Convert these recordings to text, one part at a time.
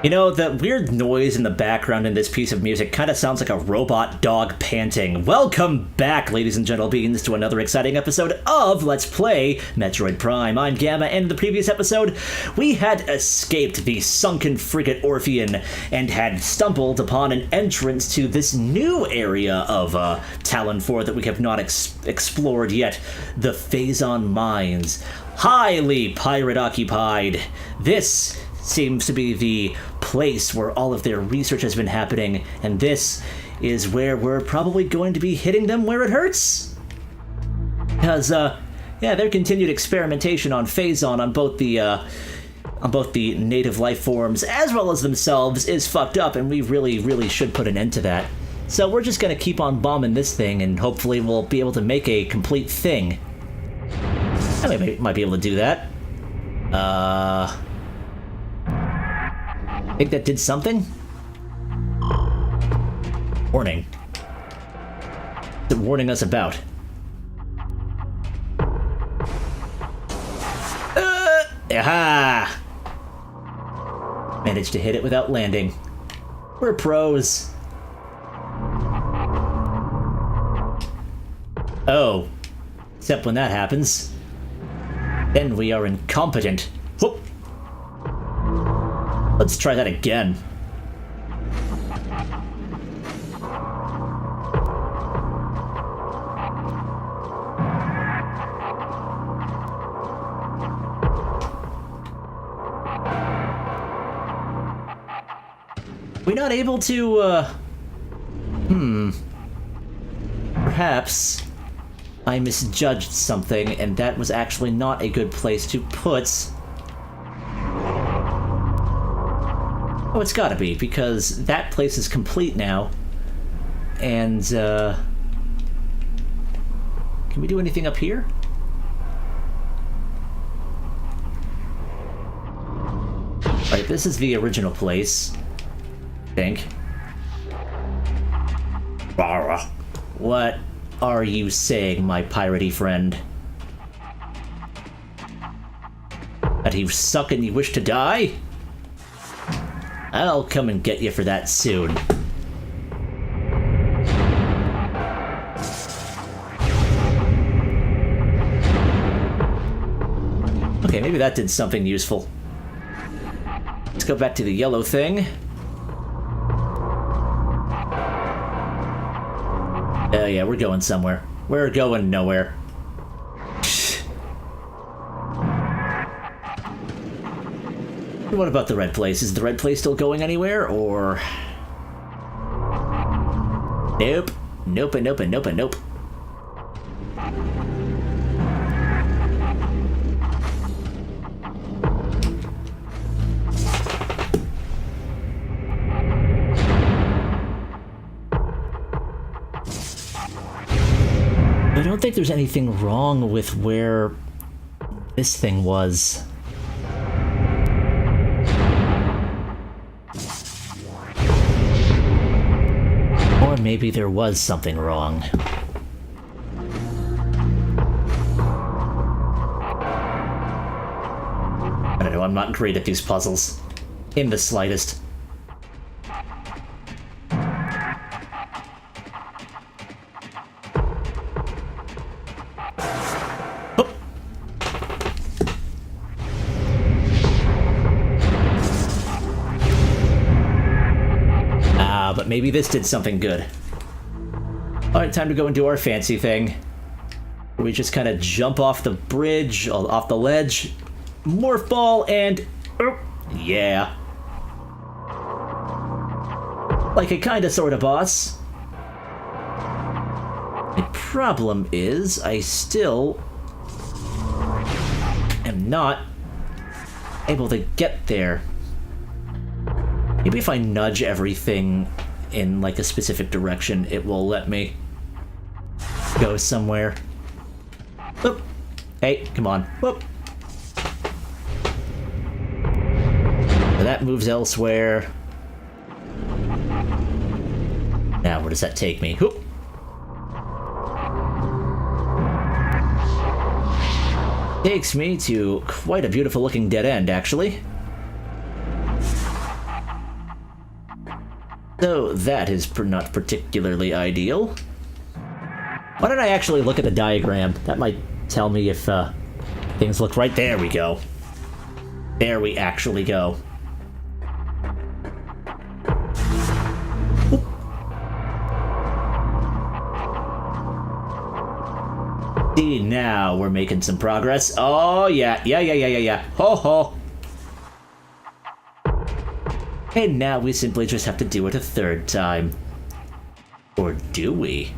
You know, the weird noise in the background in this piece of music kind of sounds like a robot dog panting. Welcome back, ladies and gentle beings, to another exciting episode of Let's Play Metroid Prime. I'm Gamma, and in the previous episode, we had escaped the sunken frigate Orpheon and had stumbled upon an entrance to this new area of Talon 4 that we have not explored yet, the Phazon Mines. Highly pirate-occupied. This seems to be the place where all of their research has been happening, and this is where we're probably going to be hitting them where it hurts. Because, their continued experimentation on Phazon on both the native life forms as well as themselves is fucked up, and we really should put an end to that. So we're just gonna keep on bombing this thing, and hopefully we'll be able to make a complete thing. I might be able to do that. I think that did something? Warning. What's it warning us about? Aha! Managed to hit it without landing. We're pros. Oh. Except when that happens. Then we are incompetent. Whoop! Let's try that again. We're not able to, Perhaps I misjudged something, and that was actually not a good place to put. Oh, it's gotta be, because that place is complete now. And, can we do anything up here? Right, this is the original place, I think. What are you saying, my piratey friend? That you suck and you wish to die? I'll come and get you for that soon. Okay, maybe that did something useful. Let's go back to the yellow thing. Oh yeah, we're going somewhere. We're going nowhere. What about the red place? Is the red place still going anywhere, or...? Nope. Nope, nope, nope, nope. I don't think there's anything wrong with where this thing was. Or maybe there was something wrong. I don't know, I'm not great at these puzzles. In the slightest. But maybe this did something good. Alright, time to go and do our fancy thing. We just kind of jump off the bridge, off the ledge, morph ball, and... yeah. Like a kinda sorta boss. The problem is, I still am not able to get there. Maybe if I nudge everything in, like, a specific direction, it will let me go somewhere. Whoop. Hey, come on. Whoop. So that moves elsewhere. Now, where does that take me? Whoop. Takes me to quite a beautiful looking dead end, actually. So that is not particularly ideal. Why don't I actually look at the diagram? That might tell me if things look right. There we go. There we actually go. See, now we're making some progress. Oh, yeah. Ho, ho. And now we simply just have to do it a third time. Or do we?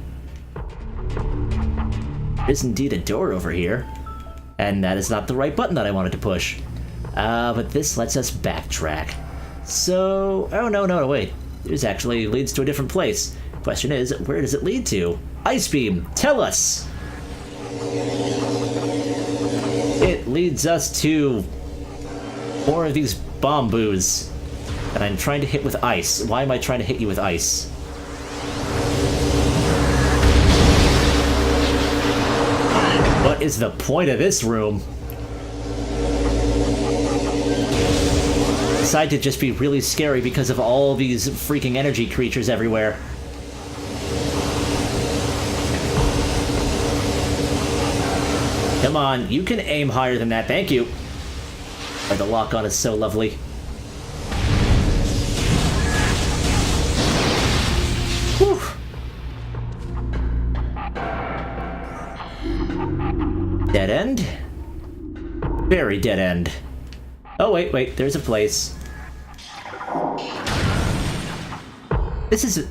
There's indeed a door over here. And that is not the right button that I wanted to push. But this lets us backtrack. So... Oh, no, wait. This actually leads to a different place. Question is, where does it lead to? Ice Beam, tell us! It leads us to more of these bomboos that I'm trying to hit with ice. Why am I trying to hit you with ice? What is the point of this room? Decide to just be really scary because of all these freaking energy creatures everywhere. Come on, you can aim higher than that, thank you. Oh, the lock-on is so lovely. Whew. Dead end? Very dead end. Oh, wait, there's a place. This is...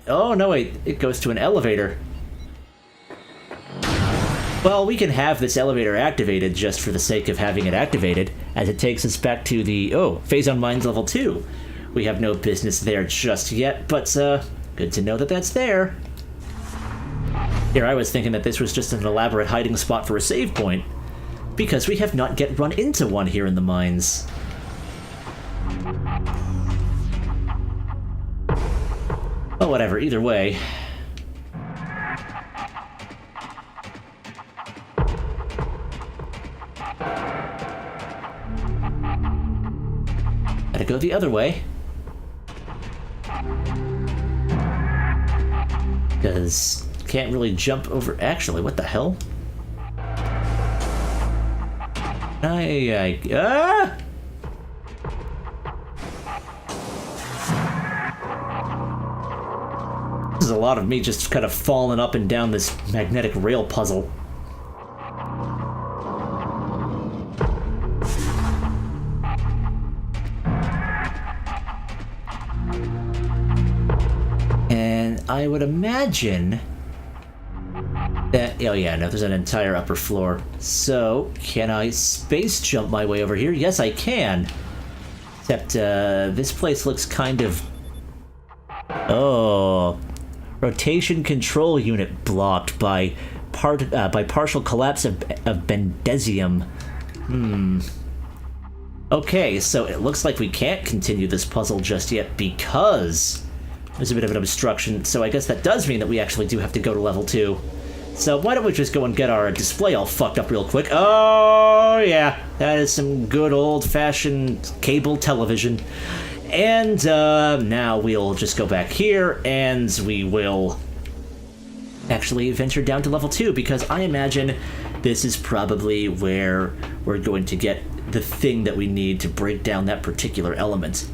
Oh, no, wait, it goes to an elevator. Well, we can have this elevator activated just for the sake of having it activated, as it takes us back to the, Phase on Mines level 2. We have no business there just yet, but, good to know that that's there. Here, I was thinking that this was just an elaborate hiding spot for a save point, because we have not yet run into one here in the mines. Oh, whatever, either way. Gotta go the other way. Because can't really jump over... Actually, what the hell? Ah! This is a lot of me just kind of falling up and down this magnetic rail puzzle. And I would imagine that... Oh yeah, no, there's an entire upper floor. So, can I space jump my way over here? Yes, I can. Except, this place looks kind of... Oh... Rotation control unit blocked by partial collapse of Bendesium. Okay, so it looks like we can't continue this puzzle just yet because there's a bit of an obstruction, so I guess that does mean that we actually do have to go to level 2. So why don't we just go and get our display all fucked up real quick. Oh, yeah, that is some good old-fashioned cable television. And now we'll just go back here, and we will actually venture down to level 2, because I imagine this is probably where we're going to get the thing that we need to break down that particular element.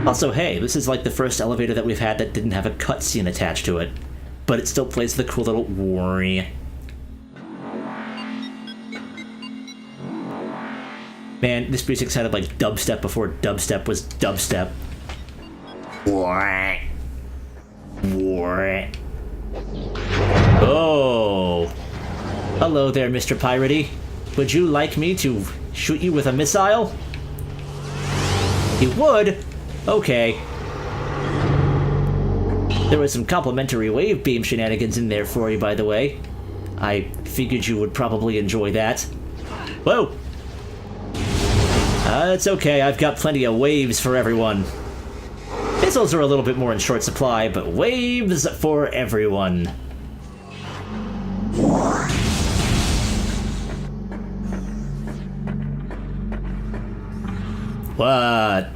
Also, hey, this is like the first elevator that we've had that didn't have a cutscene attached to it, but it still plays the cool little worry. Man, this music sounded like dubstep before dubstep was dubstep. Oh. Hello there, Mr. Piratey. Would you like me to shoot you with a missile? You would? Okay. There was some complimentary wave beam shenanigans in there for you, by the way. I figured you would probably enjoy that. Whoa! It's okay, I've got plenty of waves for everyone. Missiles are a little bit more in short supply, but waves for everyone. What?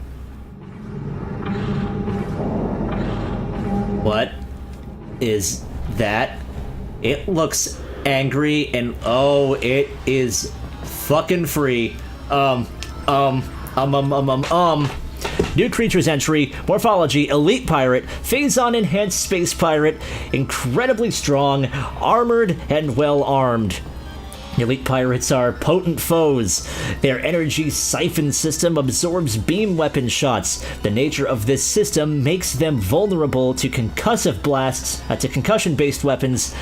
What is that? It looks angry and oh, it is fucking free. New creatures entry, morphology, elite pirate, Phazon enhanced space pirate, incredibly strong, armored, and well armed. Elite pirates are potent foes. Their energy siphon system absorbs beam weapon shots. The nature of this system makes them vulnerable to concussive blasts, to concussion-based weapons.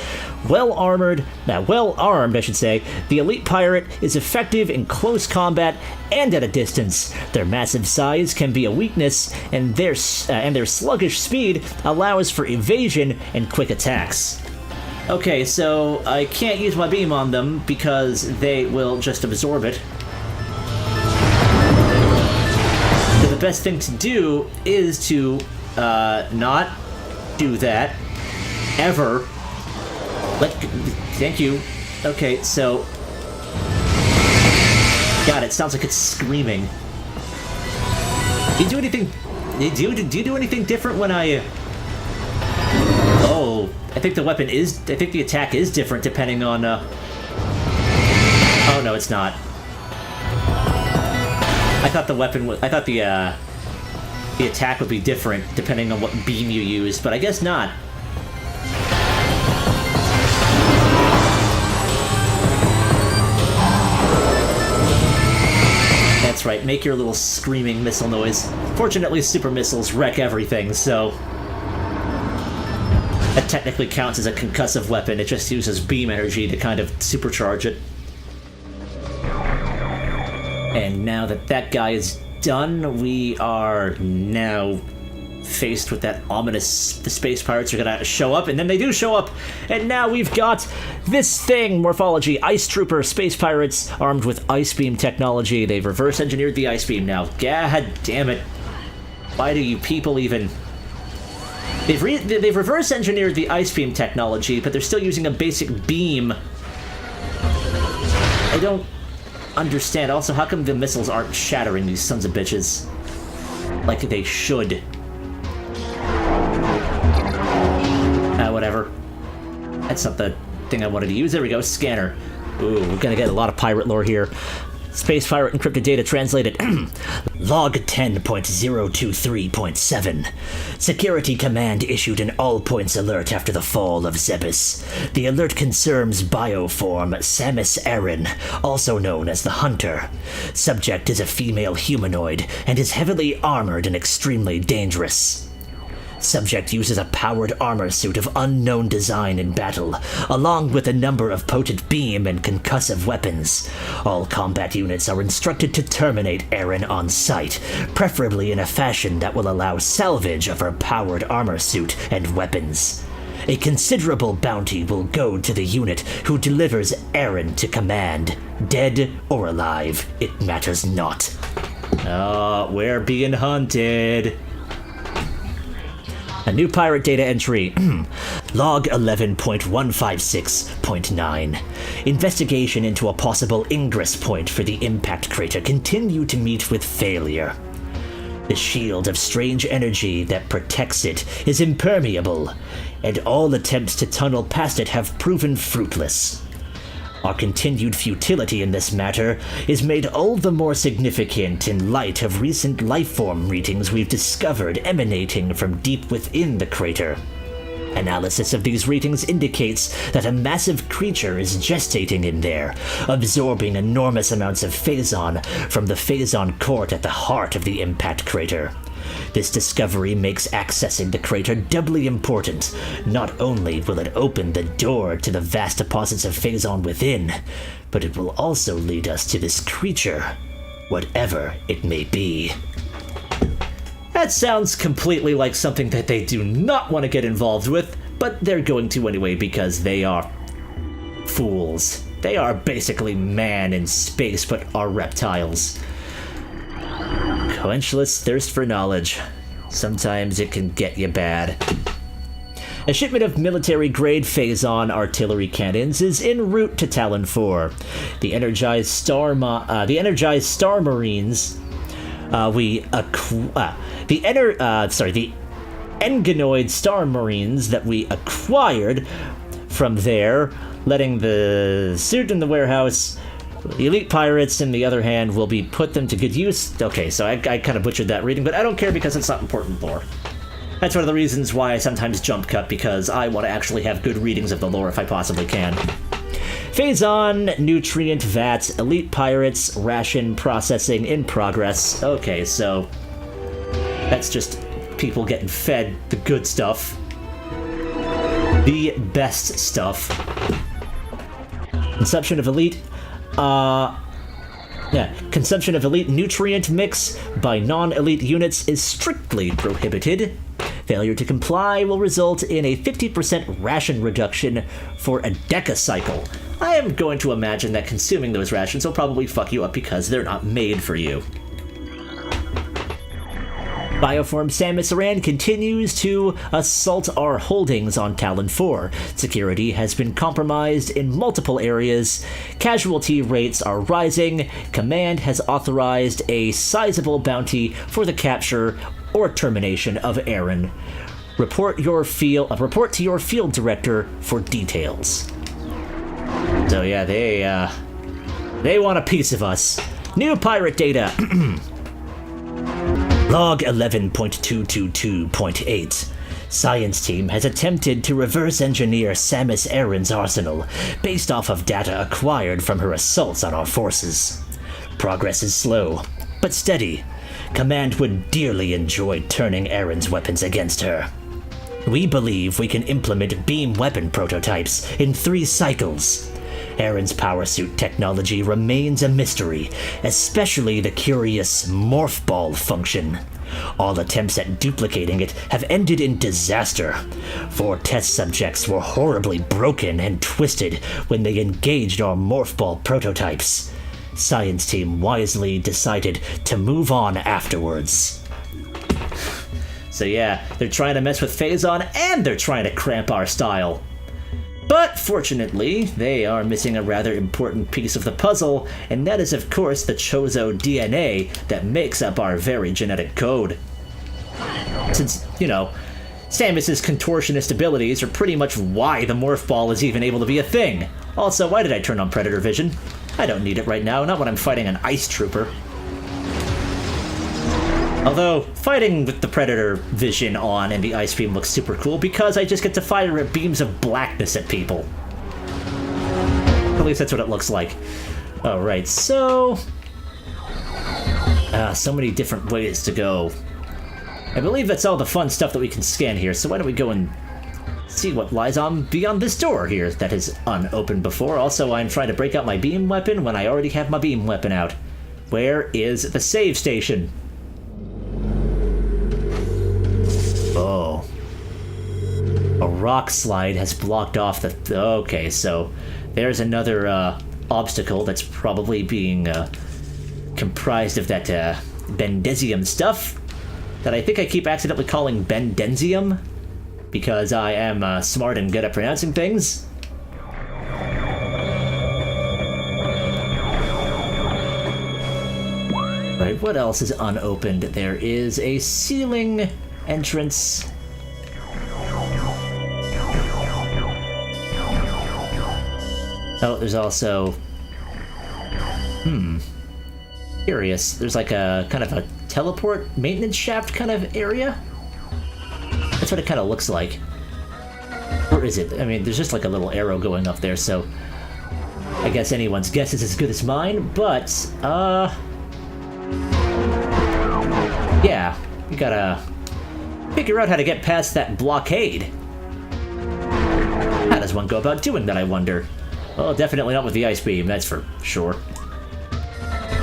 Well armed, I should say, the elite pirate is effective in close combat and at a distance. Their massive size can be a weakness, and their sluggish speed allows for evasion and quick attacks. Okay, so I can't use my beam on them because they will just absorb it. So the best thing to do is to not do that ever. Thank you. Okay, so God, it sounds like it's screaming. Do you do anything? Do you do anything different when I? Oh. I think the attack is different depending on, Oh, no, it's not. I thought the attack would be different depending on what beam you use, but I guess not. That's right, make your little screaming missile noise. Fortunately, super missiles wreck everything, so... That technically counts as a concussive weapon. It just uses beam energy to kind of supercharge it. And now that that guy is done, we are now faced with that ominous... The space pirates are gonna show up, and then they do show up! And now we've got this thing, morphology, Ice Trooper, space pirates armed with ice beam technology. They've reverse engineered the ice beam now. God damn it. Why do you people even... They've reverse engineered the ice beam technology, but they're still using a basic beam. I don't understand. Also, how come the missiles aren't shattering these sons of bitches? Like they should. Whatever. That's not the thing I wanted to use. There we go, scanner. Ooh, we're gonna get a lot of pirate lore here. Space pirate encrypted data translated. Log 10.023.7. Security command issued an all-points alert after the fall of Zebes. The alert concerns bioform Samus Aran, also known as the Hunter. Subject is a female humanoid and is heavily armored and extremely dangerous. Subject uses a powered armor suit of unknown design in battle, along with a number of potent beam and concussive weapons. All combat units are instructed to terminate Aran on sight, preferably in a fashion that will allow salvage of her powered armor suit and weapons. A considerable bounty will go to the unit who delivers Aran to command. Dead or alive, it matters not. We're being hunted. A new pirate data entry. Log 11.156.9. Investigation into a possible ingress point for the impact crater continue to meet with failure. The shield of strange energy that protects it is impermeable, and all attempts to tunnel past it have proven fruitless. Our continued futility in this matter is made all the more significant in light of recent lifeform readings we've discovered emanating from deep within the crater. Analysis of these readings indicates that a massive creature is gestating in there, absorbing enormous amounts of Phazon from the Phazon court at the heart of the impact crater. This discovery makes accessing the crater doubly important. Not only will it open the door to the vast deposits of Phazon within, but it will also lead us to this creature, whatever it may be. That sounds completely like something that they do not want to get involved with, but they're going to anyway because they are fools. They are basically man in space, but are reptiles. Quenchless thirst for knowledge. Sometimes it can get you bad. A shipment of military-grade Phazon artillery cannons is en route to Talon 4. The energized Star Marines. The Enganoid Star Marines that we acquired from there, letting the suit in the warehouse. Elite pirates, on the other hand, will be put them to good use. Okay, so I kind of butchered that reading, but I don't care because it's not important lore. That's one of the reasons why I sometimes jump cut, because I want to actually have good readings of the lore if I possibly can. Phazon, nutrient vats, elite pirates, ration processing in progress. Okay, so that's just people getting fed the good stuff. The best stuff. Consumption of elite consumption of elite nutrient mix by non-elite units is strictly prohibited. Failure to comply will result in a 50% ration reduction for a decacycle. I am going to imagine that consuming those rations will probably fuck you up because they're not made for you. Bioform Samus Aran continues to assault our holdings on Talon 4. Security has been compromised in multiple areas. Casualty rates are rising. Command has authorized a sizable bounty for the capture or termination of Aaron. Report to your field director for details. So yeah, they want a piece of us. New pirate data. Log 11.222.8. Science team has attempted to reverse engineer Samus Aran's arsenal based off of data acquired from her assaults on our forces. Progress is slow, but steady. Command would dearly enjoy turning Aran's weapons against her. We believe we can implement beam weapon prototypes in 3 cycles. Aran's power suit technology remains a mystery, especially the curious morph ball function. All attempts at duplicating it have ended in disaster. 4 test subjects were horribly broken and twisted when they engaged our morph ball prototypes. Science team wisely decided to move on afterwards. So yeah, they're trying to mess with Phazon and they're trying to cramp our style. But fortunately, they are missing a rather important piece of the puzzle, and that is of course the Chozo DNA that makes up our very genetic code. Since, Samus's contortionist abilities are pretty much why the morph ball is even able to be a thing. Also, why did I turn on Predator Vision? I don't need it right now, not when I'm fighting an ice trooper. Although, fighting with the Predator Vision on and the Ice Beam looks super cool because I just get to fire beams of blackness at people. At least that's what it looks like. Alright, so... so many different ways to go. I believe that's all the fun stuff that we can scan here, so why don't we go and see what lies on beyond this door here that is unopened before. Also, I'm trying to break out my beam weapon when I already have my beam weapon out. Where is the save station? Oh. A rock slide has blocked off the... Okay, so there's another obstacle that's probably being comprised of that Bendezium stuff that I think I keep accidentally calling Bendenzium because I am smart and good at pronouncing things. Right, what else is unopened? There is a ceiling entrance. Oh, there's also... Curious. There's like a kind of a teleport maintenance shaft kind of area? That's what it kind of looks like. Or is it? I mean, there's just like a little arrow going up there, so... I guess anyone's guess is as good as mine, but, yeah, you gotta figure out how to get past that blockade. How does one go about doing that, I wonder? Well, definitely not with the ice beam, that's for sure.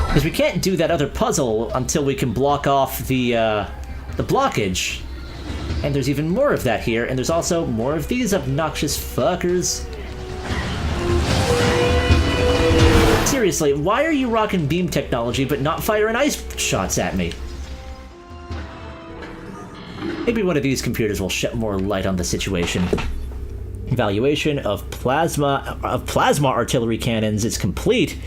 Because we can't do that other puzzle until we can block off the blockage. And there's even more of that here, and there's also more of these obnoxious fuckers. Seriously, why are you rocking beam technology but not firing ice shots at me? Maybe one of these computers will shed more light on the situation. Evaluation of plasma artillery cannons is complete.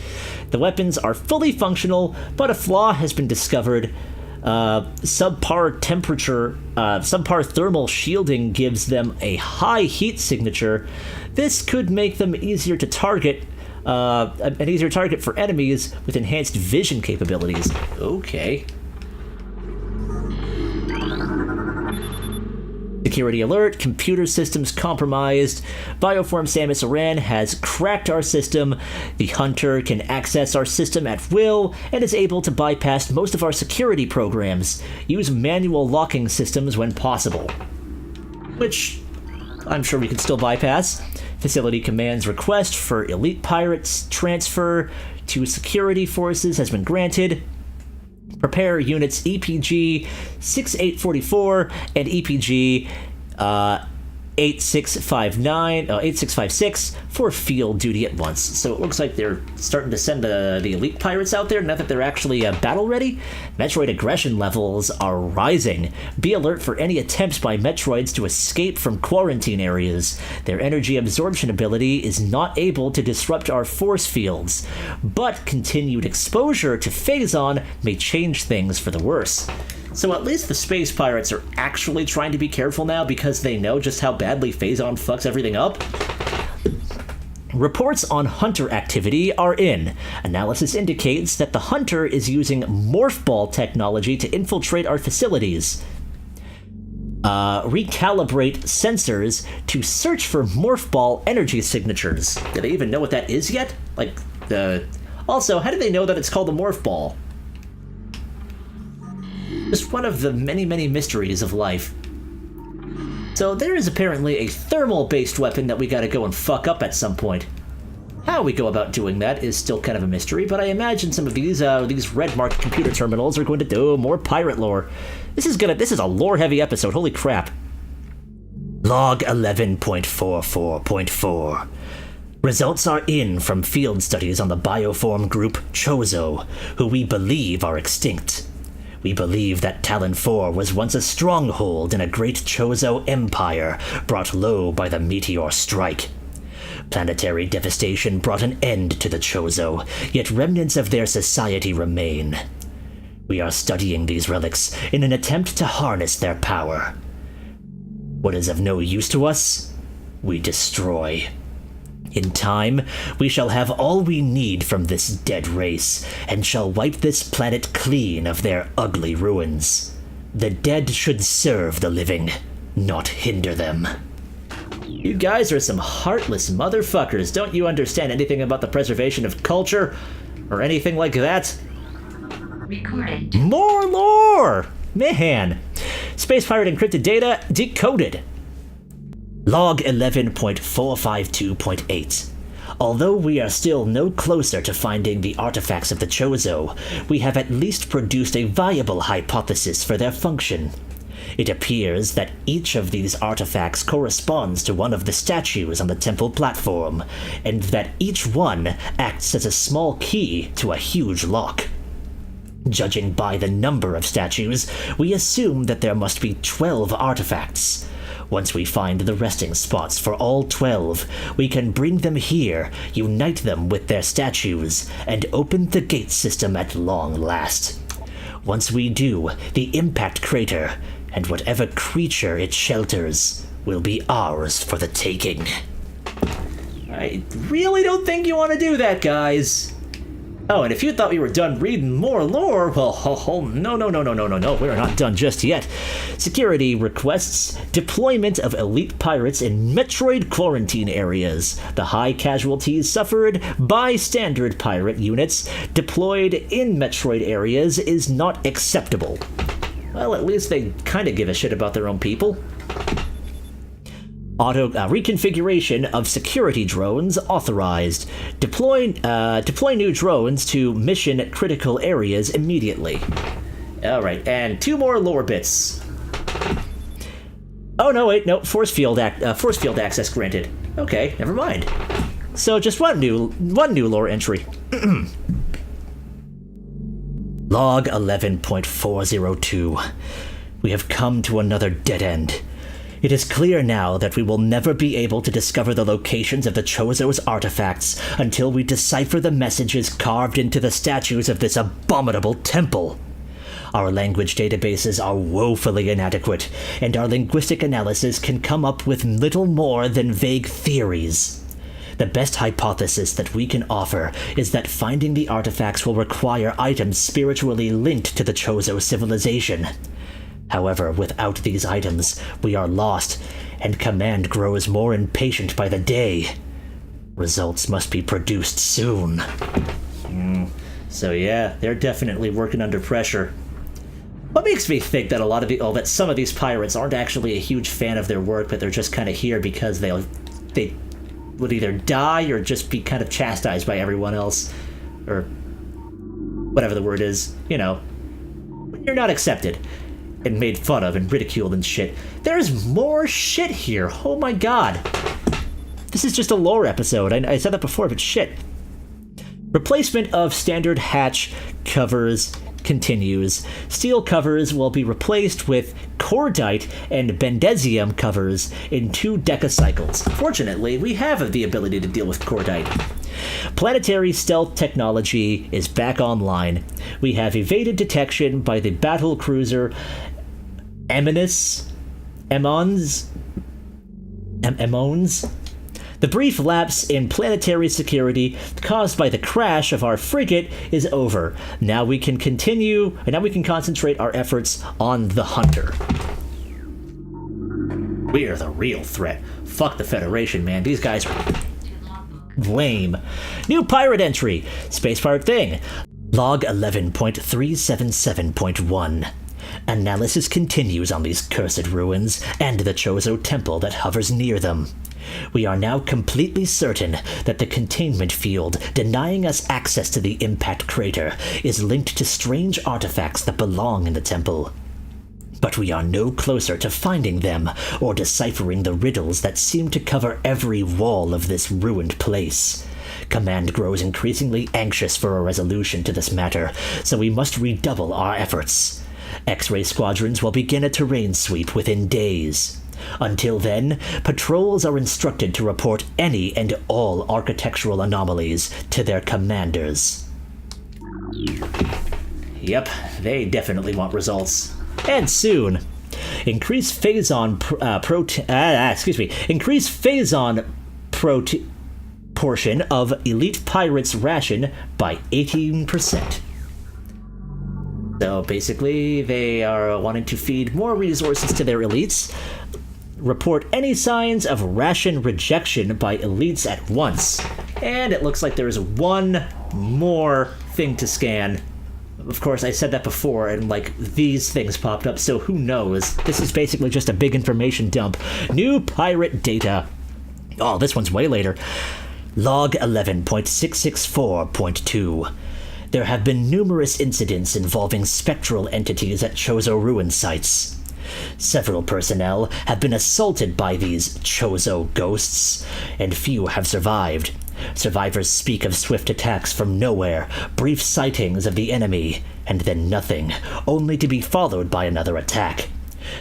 The weapons are fully functional, but a flaw has been discovered. Subpar temperature, subpar thermal shielding gives them a high heat signature. This could make them easier to target, an easier target for enemies with enhanced vision capabilities. Okay. Security alert, computer systems compromised. Bioform Samus Aran has cracked our system. The Hunter can access our system at will and is able to bypass most of our security programs. Use manual locking systems when possible. Which I'm sure we can still bypass. Facility Command's request for Elite Pirates transfer to security forces has been granted. Prepare units EPG 6844 and EPG 8656 for field duty at once. So it looks like they're starting to send the elite pirates out there, now that they're actually battle ready. Metroid aggression levels are rising. Be alert for any attempts by Metroids to escape from quarantine areas. Their energy absorption ability is not able to disrupt our force fields, but continued exposure to Phazon may change things for the worse. So at least the space pirates are actually trying to be careful now because they know just how badly Phazon fucks everything up. Reports on Hunter activity are in. Analysis indicates that the Hunter is using Morph Ball technology to infiltrate our facilities. Recalibrate sensors to search for Morph Ball energy signatures. Do they even know what that is yet? Also, how do they know that it's called a Morph Ball? Just one of the many, many mysteries of life. So there is apparently a thermal-based weapon that we gotta go and fuck up at some point. How we go about doing that is still kind of a mystery, but I imagine some of these red-marked computer terminals are going to do more pirate lore. This is a lore-heavy episode, holy crap. Log 11.44.4. Results are in from field studies on the bioform group Chozo, who we believe are extinct. We believe that Talon 4 was once a stronghold in a great Chozo empire, brought low by the meteor strike. Planetary devastation brought an end to the Chozo, yet remnants of their society remain. We are studying these relics in an attempt to harness their power. What is of no use to us, we destroy. In time, we shall have all we need from this dead race, and shall wipe this planet clean of their ugly ruins. The dead should serve the living, not hinder them. You guys are some heartless motherfuckers. Don't you understand anything about the preservation of culture? Or anything like that? Recorded. More lore! Man! Space pirate encrypted data decoded. Log 11.452.8. Although we are still no closer to finding the artifacts of the Chozo, we have at least produced a viable hypothesis for their function. It appears that each of these artifacts corresponds to one of the statues on the temple platform, and that each one acts as a small key to a huge lock. Judging by the number of statues, we assume that there must be 12 artifacts. Once we find the resting spots for all 12, we can bring them here, unite them with their statues, and open the gate system at long last. Once we do, the impact crater, and whatever creature it shelters, will be ours for the taking. I really don't think you want to do that, guys. Oh, and if you thought we were done reading more lore, well, no, we're not done just yet. Security requests deployment of elite pirates in Metroid quarantine areas. The high casualties suffered by standard pirate units deployed in Metroid areas is not acceptable. Well, at least they kind of give a shit about their own people. Reconfiguration of security drones authorized. Deploy new drones to mission critical areas immediately. Alright, and 2 more lore bits. Oh, no, wait, no, force field access granted. Okay, never mind. So just one new lore entry. Log 11.402. We have come to another dead end. It is clear now that we will never be able to discover the locations of the Chozo's artifacts until we decipher the messages carved into the statues of this abominable temple. Our language databases are woefully inadequate, and our linguistic analysis can come up with little more than vague theories. The best hypothesis that we can offer is that finding the artifacts will require items spiritually linked to the Chozo civilization. However, without these items, we are lost, and Command grows more impatient by the day. Results must be produced soon. So yeah, they're definitely working under pressure. What makes me think that that some of these pirates aren't actually a huge fan of their work, but they're just kind of here because they would either die or just be kind of chastised by everyone else, or whatever the word is, when you're not accepted and made fun of and ridiculed and shit. There's more shit here. Oh my god. This is just a lore episode. I said that before, but shit. Replacement of standard hatch covers continues. Steel covers will be replaced with cordite and bendesium covers in 2 decacycles. Fortunately, we have the ability to deal with cordite. Planetary stealth technology is back online. We have evaded detection by the battle cruiser Emmons. The brief lapse in planetary security caused by the crash of our frigate is over. Now we can concentrate our efforts on the Hunter. We're the real threat. Fuck the Federation, man. These guys are lame. New pirate entry. Space pirate thing. Log 11.377.1. Analysis continues on these cursed ruins and the Chozo temple that hovers near them. We are now completely certain that the containment field denying us access to the impact crater is linked to strange artifacts that belong in the temple. But we are no closer to finding them or deciphering the riddles that seem to cover every wall of this ruined place. Command grows increasingly anxious for a resolution to this matter, so we must redouble our efforts. X-ray squadrons will begin a terrain sweep within days. Until then, patrols are instructed to report any and all architectural anomalies to their commanders. Yep, they definitely want results. And soon. Increase phazon portion of elite pirates' ration by 18%. So basically, they are wanting to feed more resources to their elites. Report any signs of ration rejection by elites at once. And it looks like there is one more thing to scan. Of course, I said that before, and these things popped up, so who knows? This is basically just a big information dump. New pirate data. Oh, this one's way later. Log 11.664.2. There have been numerous incidents involving spectral entities at Chozo ruin sites. Several personnel have been assaulted by these Chozo ghosts, and few have survived. Survivors speak of swift attacks from nowhere, brief sightings of the enemy, and then nothing, only to be followed by another attack.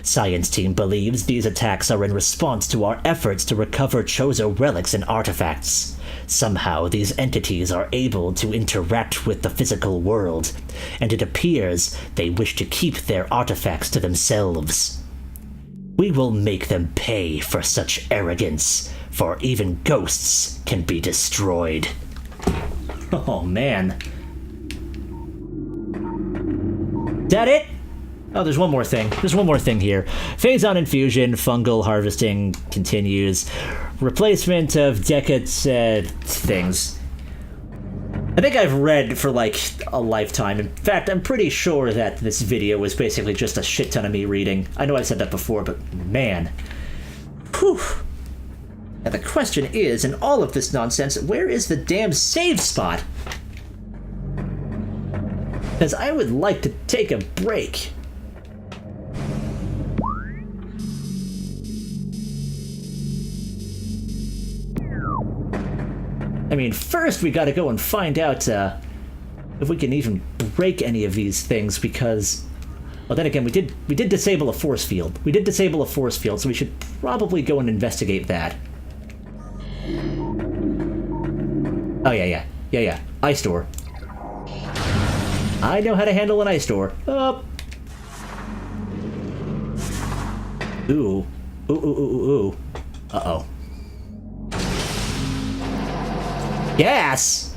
Science team believes these attacks are in response to our efforts to recover Chozo relics and artifacts. Somehow, these entities are able to interact with the physical world, and it appears they wish to keep their artifacts to themselves. We will make them pay for such arrogance, for even ghosts can be destroyed. Oh, man. Is that it? Oh, there's one more thing. There's one more thing here. Phazon infusion, fungal harvesting continues. Replacement of decades things. I think I've read for a lifetime. In fact, I'm pretty sure that this video was basically just a shit ton of me reading. I know I've said that before, but man. Whew. Now the question is, in all of this nonsense, where is the damn save spot? Because I would like to take a break. I mean, first we gotta go and find out if we can even break any of these things, because, well, then again, we did disable a force field. We did disable a force field, so we should probably go and investigate that. Oh, yeah. Ice door. I know how to handle an ice door. Oh, Ooh. Ooh, ooh, ooh, ooh, ooh. Uh-oh. Gas!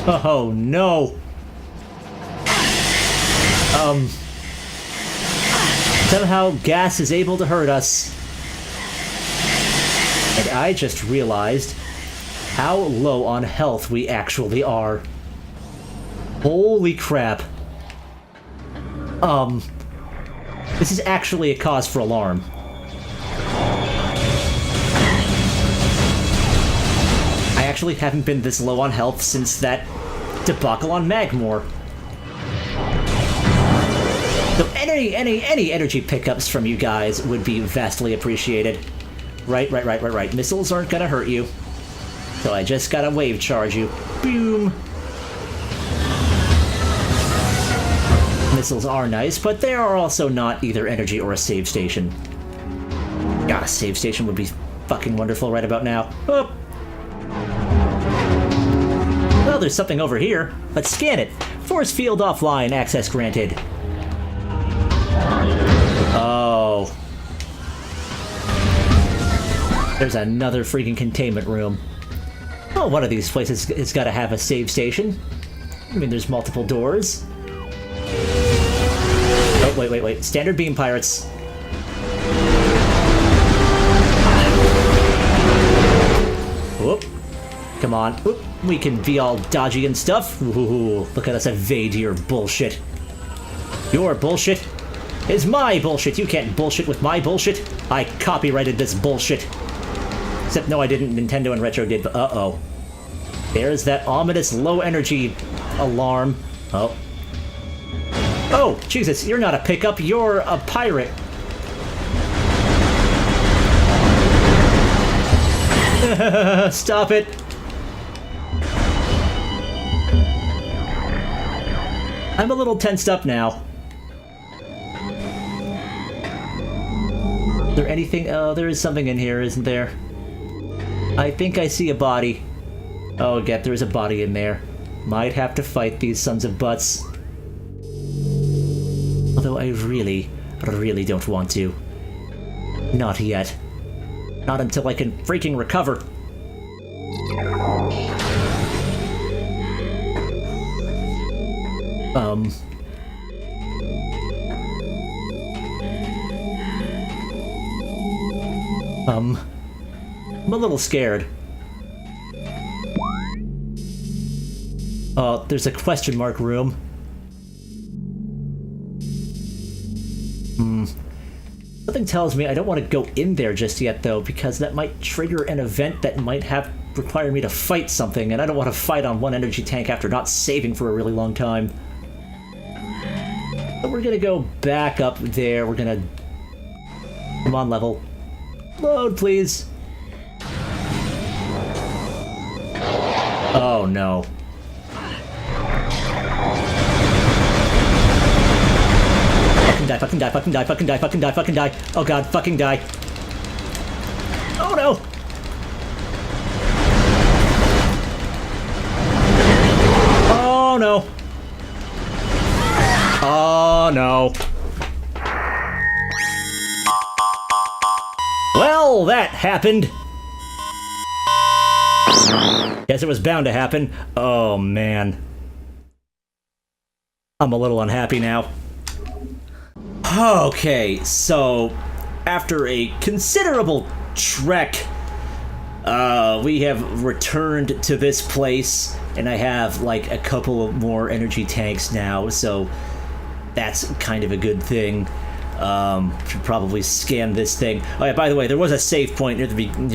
Oh, no. Somehow gas is able to hurt us. And I just realized how low on health we actually are. Holy crap. This is actually a cause for alarm. I actually haven't been this low on health since that debacle on Magmore. So any energy pickups from you guys would be vastly appreciated. Right. Missiles aren't gonna hurt you. So I just gotta wave charge you. Boom! Missiles are nice, but they are also not either energy or a save station. God, a save station would be fucking wonderful right about now. Oh. Well, there's something over here. Let's scan it. Force field offline, access granted. Oh. There's another freaking containment room. Oh, one of these places has got to have a save station. I mean, there's multiple doors. Oh, wait. Standard beam pirates. Whoop. Come on. Whoop. We can be all dodgy and stuff. Ooh, look at us evade your bullshit. Your bullshit is my bullshit. You can't bullshit with my bullshit. I copyrighted this bullshit. Except, no, I didn't. Nintendo and Retro did, but uh-oh. There's that ominous low-energy alarm. Oh. Oh, Jesus, you're not a pickup. You're a pirate. Stop it. I'm a little tensed up now. Is there anything? Oh, there is something in here, isn't there? I think I see a body. Oh, get there's a body in there. Might have to fight these sons of butts. Although I really don't want to. Not yet. Not until I can freaking recover. I'm a little scared. Oh, there's a question mark room. Something tells me I don't want to go in there just yet, though, because that might trigger an event that might require me to fight something, and I don't want to fight on one energy tank after not saving for a really long time. So we're gonna go back up there. We're gonna... Come on, level. Load, please. Oh, no. Fucking die. Oh god, fucking die. Oh no! Oh no! Oh no! Well, that happened! Guess it was bound to happen. Oh man. I'm a little unhappy now. Okay, so after a considerable trek, we have returned to this place, and I have like a couple of more energy tanks now, so that's kind of a good thing. Should probably scan this thing. Oh yeah, by the way, there was a save point near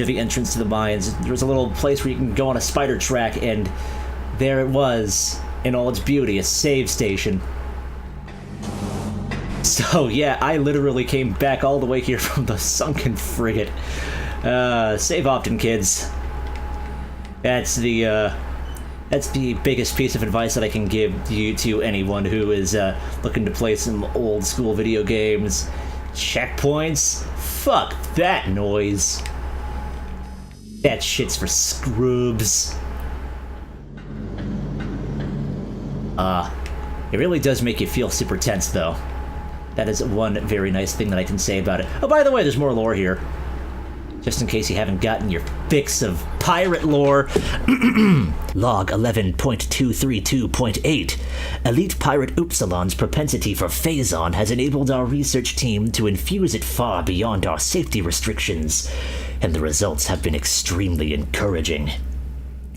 the entrance to the mines. There was a little place where you can go on a spider track, and there it was in all its beauty, a save station. So yeah, I literally came back all the way here from the sunken frigate. Save often, kids. That's the biggest piece of advice that I can give you to anyone who is looking to play some old school video games. Checkpoints? Fuck that noise. That shit's for scrubs. It really does make you feel super tense, though. That is one very nice thing that I can say about it. Oh, by the way, there's more lore here. Just in case you haven't gotten your fix of pirate lore. Log 11.232.8. Elite Pirate Upsilon's propensity for Phazon has enabled our research team to infuse it far beyond our safety restrictions, and the results have been extremely encouraging.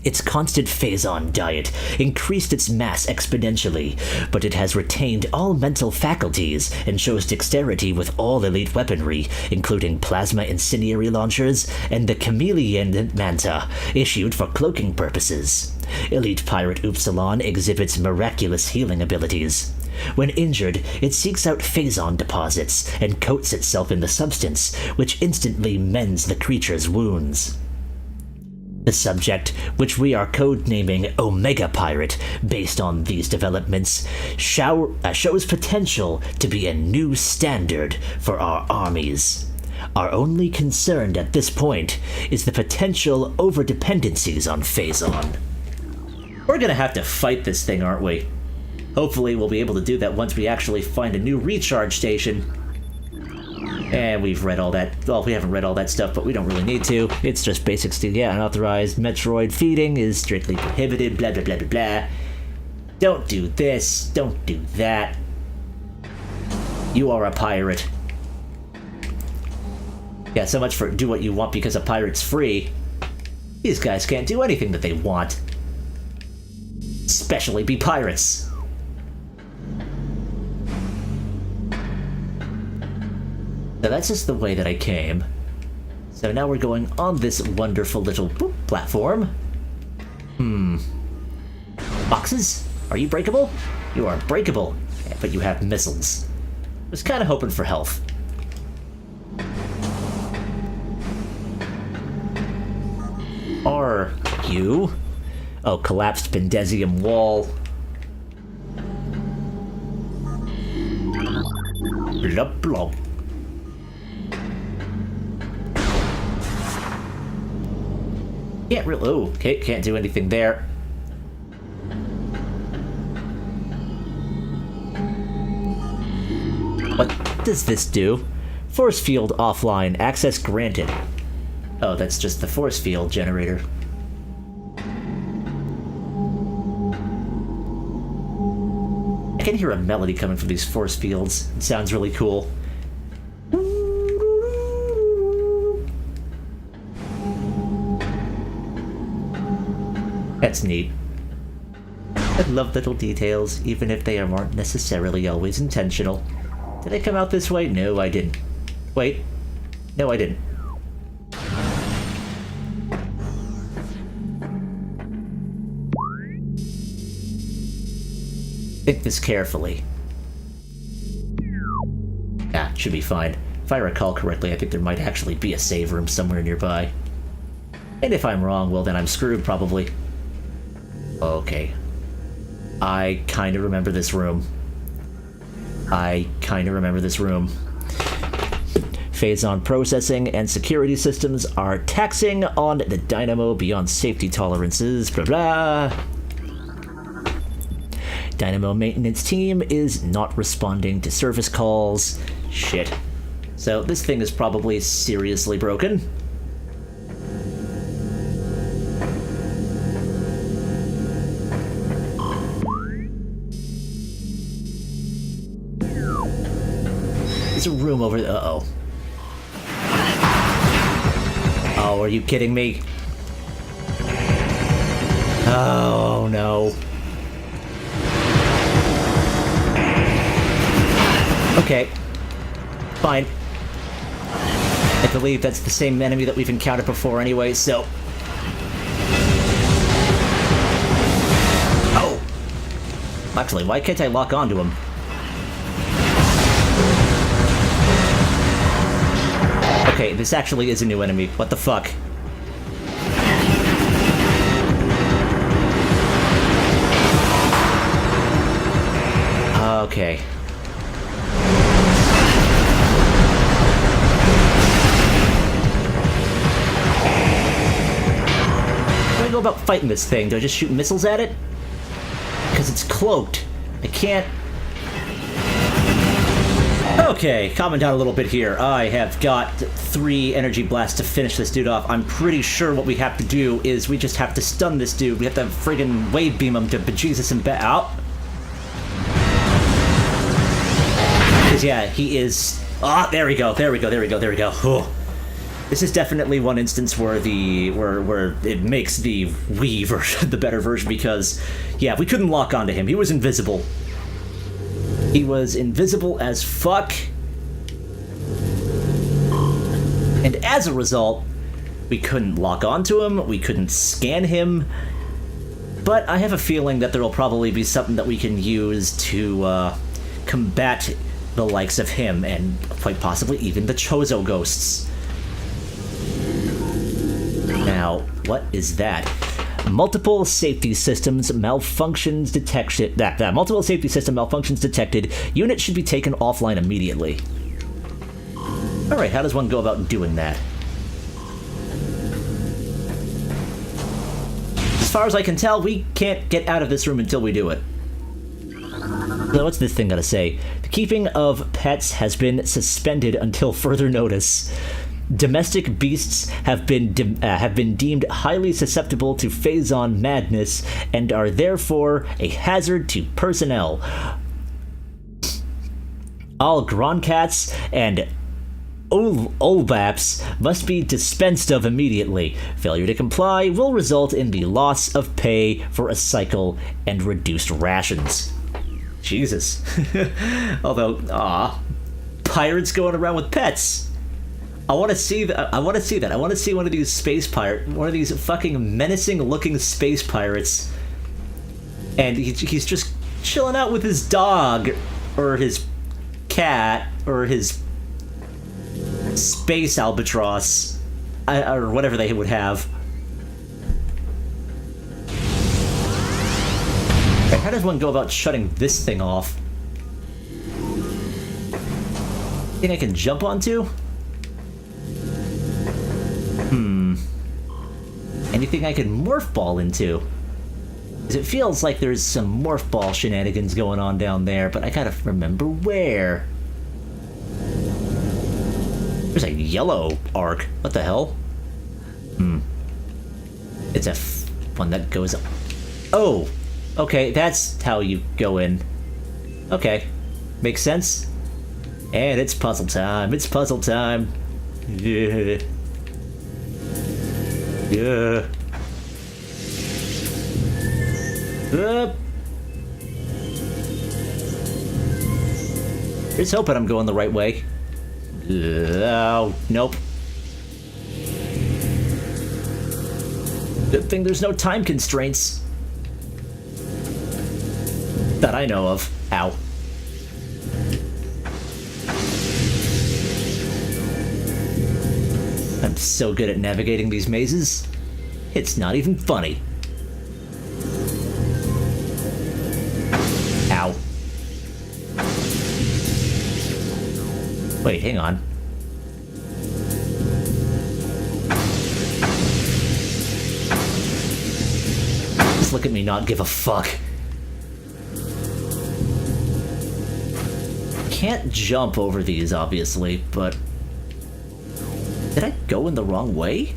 Its constant Phazon diet increased its mass exponentially, but it has retained all mental faculties and shows dexterity with all elite weaponry, including plasma incendiary launchers and the chameleon manta, issued for cloaking purposes. Elite Pirate Upsilon exhibits miraculous healing abilities. When injured, it seeks out Phazon deposits and coats itself in the substance, which instantly mends the creature's wounds. The subject, which we are codenaming Omega Pirate, based on these developments, shows potential to be a new standard for our armies. Our only concern at this point is the potential overdependencies on Phazon. We're gonna have to fight this thing, aren't we? Hopefully we'll be able to do that once we actually find a new recharge station. And we've read all that. Well, we haven't read all that stuff, but we don't really need to. It's just basic stuff. Yeah, unauthorized Metroid feeding is strictly prohibited, blah, blah, blah, blah, blah. Don't do this. Don't do that. You are a pirate. Yeah, so much for do what you want because a pirate's free. These guys can't do anything that they want. Especially be pirates. So that's just the way that I came. So now we're going on this wonderful little platform. Boxes? Are you breakable? You are breakable, but you have missiles. I was kind of hoping for health. Are you? Oh, collapsed Bendesium wall. Blub blub. Can't really. Oh, okay, can't do anything there. What does this do? Force field offline. Access granted. Oh, that's just the force field generator. I can hear a melody coming from these force fields. It sounds really cool. That's neat. I love little details, even if they aren't necessarily always intentional. Did I come out this way? No, I didn't. Wait. No, I didn't. Think this carefully. Ah, should be fine. If I recall correctly, I think there might actually be a save room somewhere nearby. And if I'm wrong, well then I'm screwed, probably. Okay. I kind of remember this room. Phazon processing and security systems are taxing on the dynamo beyond safety tolerances, blah blah. Dynamo maintenance team is not responding to service calls. Shit. So this thing is probably seriously broken. There's a room over there. Uh-oh. Oh, are you kidding me? Oh, no. Okay. Fine. I believe that's the same enemy that we've encountered before anyway, so... Oh! Actually, why can't I lock onto him? Okay, this actually is a new enemy. What the fuck? Okay. How do I go about fighting this thing? Do I just shoot missiles at it? Because it's cloaked. I can't... Okay, calming down a little bit here. I have got 3 energy blasts to finish this dude off. I'm pretty sure what we have to do is we just have to stun this dude. We have to friggin' wave beam him to bejesus and out. Because, yeah, he is... Ah, there we go, there we go, there we go, there we go. Oh. This is definitely one instance where where it makes the Wii version the better version, because, yeah, we couldn't lock onto him. He was invisible. He was invisible as fuck. And as a result, we couldn't lock onto him, we couldn't scan him. But I have a feeling that there will probably be something that we can use to combat the likes of him, and quite possibly even the Chozo ghosts. Now, what is that? Multiple safety systems malfunctions detection. Multiple safety system malfunctions detected. Unit should be taken offline immediately. All right, how does one go about doing that? As far as I can tell, we can't get out of this room until we do it. So what's this thing gotta say? The keeping of pets has been suspended until further notice. Domestic beasts have been deemed highly susceptible to phazon madness and are therefore a hazard to personnel. All Gronkats and Olbaps must be dispensed of immediately. Failure to comply will result in the loss of pay for a cycle and reduced rations. Jesus. Although, pirates going around with pets. I want to see that. I want to see that. I want to see one of these one of these fucking menacing-looking space pirates, and he's just chilling out with his dog, or his cat, or his space albatross, or whatever they would have. How does one go about shutting this thing off? Think I can jump onto? Anything I could morph ball into? Because it feels like there's some morph ball shenanigans going on down there, but I gotta remember where. There's a yellow arc. What the hell? It's a one that goes up. Oh! Okay, that's how you go in. Okay. Makes sense. And it's puzzle time. It's puzzle time. Yeah. Yeah. Here's hoping I'm going the right way. Oh, nope. Good thing there's no time constraints. That I know of. Ow. I'm so good at navigating these mazes. It's not even funny. Ow. Wait, hang on. Just look at me not give a fuck. Can't jump over these, obviously, but... Did I go in the wrong way?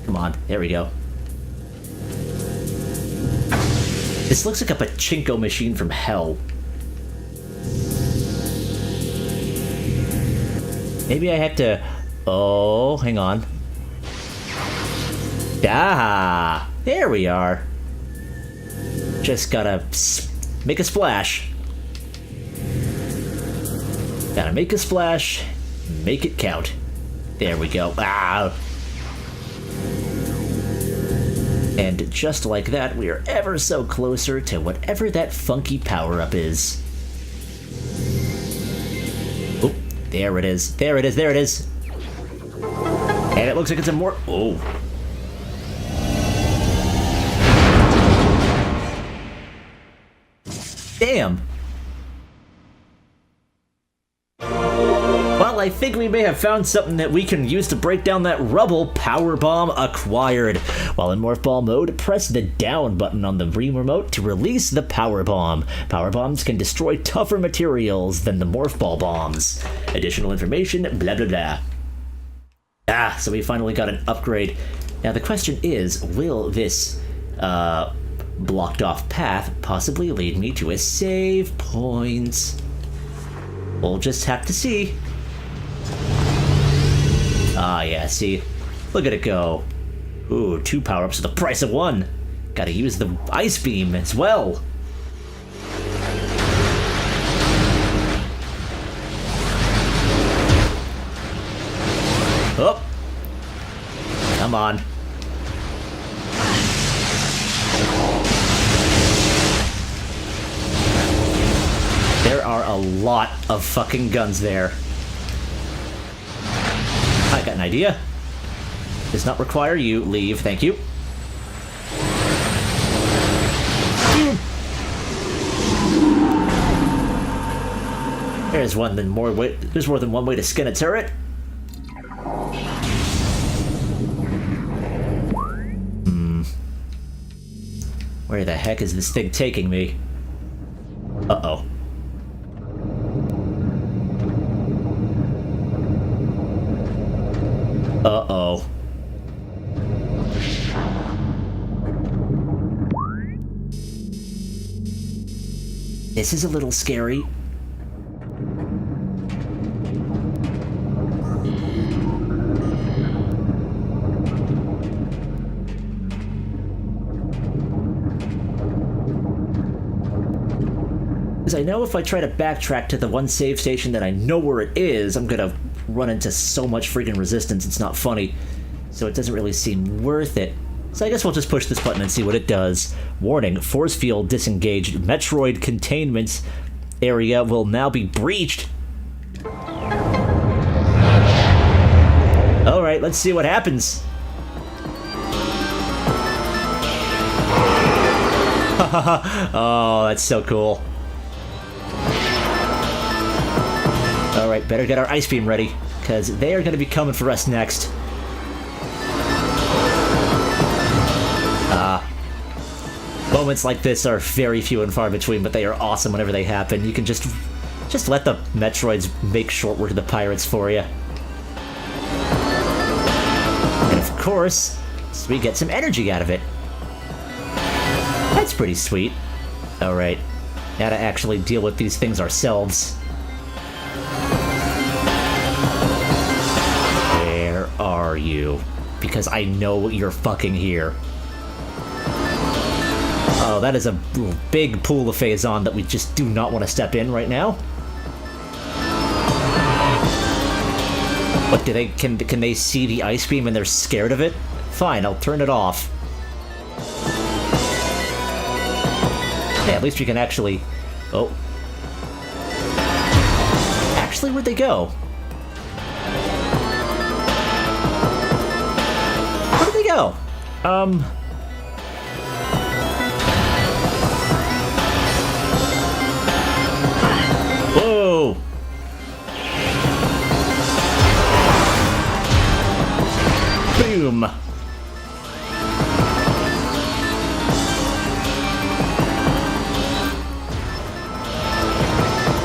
Come on, there we go. This looks like a pachinko machine from hell. Maybe I have to... Oh, hang on. Ah, there we are. Just gotta make a splash. Gotta make a splash, make it count. There we go. Ah! And just like that, we are ever so closer to whatever that funky power-up is. Oh, there it is. There it is. There it is. And it looks like it's a more... Oh. Damn. Well, I think we may have found something that we can use to break down that rubble. Power bomb acquired. While in Morph Ball mode, press the down button on the Ream remote to release the power bomb. Power bombs can destroy tougher materials than the Morph Ball bombs. Additional information, blah blah blah. Ah, so we finally got an upgrade. Now the question is, will this blocked off path possibly lead me to a save point? We'll just have to see. Ah, yeah, see? Look at it go. Ooh, 2 power-ups for the price of 1. Gotta use the ice beam as well. Oh! Come on. There are a lot of fucking guns there. I got an idea. Does not require you. Leave, thank you. There's more than one way to skin a turret. Where the heck is this thing taking me? Uh-oh. Uh-oh. This is a little scary. Because I know if I try to backtrack to the one save station that I know where it is, I'm gonna run into so much freaking resistance, it's not funny. So it doesn't really seem worth it. So I guess we'll just push this button and see what it does. Warning, force field disengaged. Metroid containment area will now be breached. Alright, let's see what happens. Oh, that's so cool. Alright, better get our ice beam ready, because they are going to be coming for us next. Moments like this are very few and far between, but they are awesome whenever they happen. You can just let the Metroids make short work of the pirates for you. And of course, we get some energy out of it. That's pretty sweet. Alright, now to actually deal with these things ourselves. Where are you? Because I know you're fucking here. Oh, that is a big pool of Phazon that we just do not want to step in right now. What, can they see the ice beam and they're scared of it? Fine, I'll turn it off. Yeah, at least we can actually... Oh. Actually, where'd they go? Where'd they go? Whoa! Boom!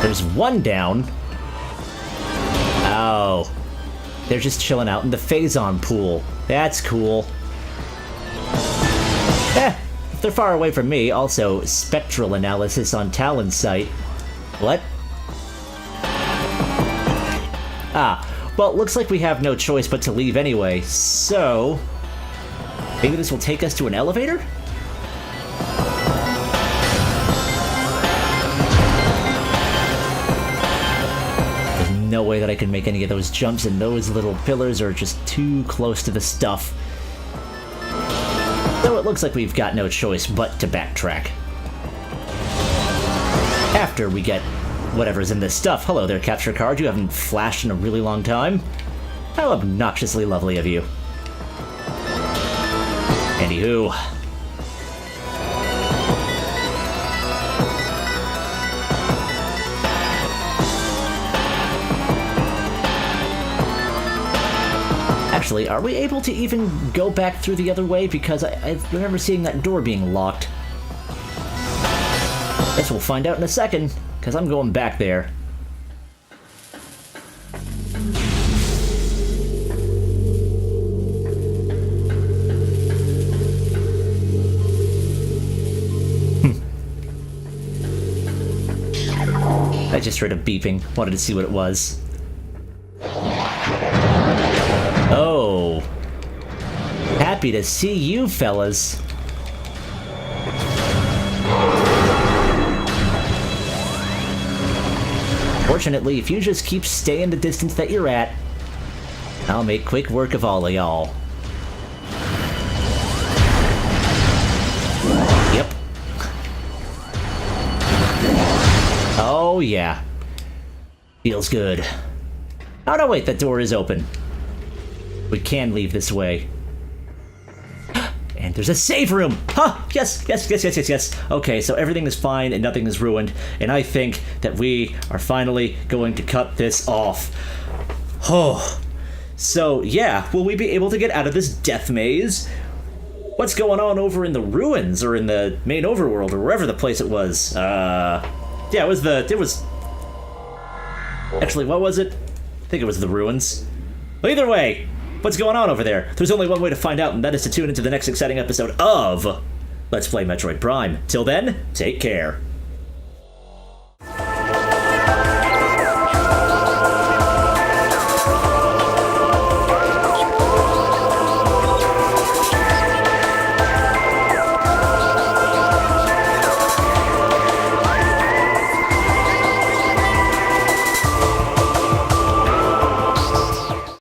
There's one down. Oh. They're just chilling out in the Phazon pool. That's cool. If they're far away from me, also spectral analysis on Talon's site. What? Ah, well, looks like we have no choice but to leave anyway, so... Maybe this will take us to an elevator? There's no way that I can make any of those jumps, and those little pillars are just too close to the stuff. So it looks like we've got no choice but to backtrack. After we get whatever's in this stuff. Hello there, capture card. You haven't flashed in a really long time. How obnoxiously lovely of you. Anywho. Actually, are we able to even go back through the other way? Because I remember seeing that door being locked. Guess we'll find out in a second, because I'm going back there. I just heard a beeping. Wanted to see what it was. Oh. Happy to see you, fellas. Fortunately, if you just keep staying the distance that you're at, I'll make quick work of all of y'all. Yep. Oh, yeah. Feels good. Oh, no, wait, that door is open. We can leave this way. And there's a save room! Huh! Yes, yes, yes, yes, yes, yes. Okay, so everything is fine and nothing is ruined, and I think that we are finally going to cut this off. Oh. So, yeah, will we be able to get out of this death maze? What's going on over in the ruins, or in the main overworld, or wherever the place it was? Yeah, it was... Actually, what was it? I think it was the ruins. But either way, what's going on over there? There's only one way to find out, and that is to tune into the next exciting episode of Let's Play Metroid Prime. Till then, take care.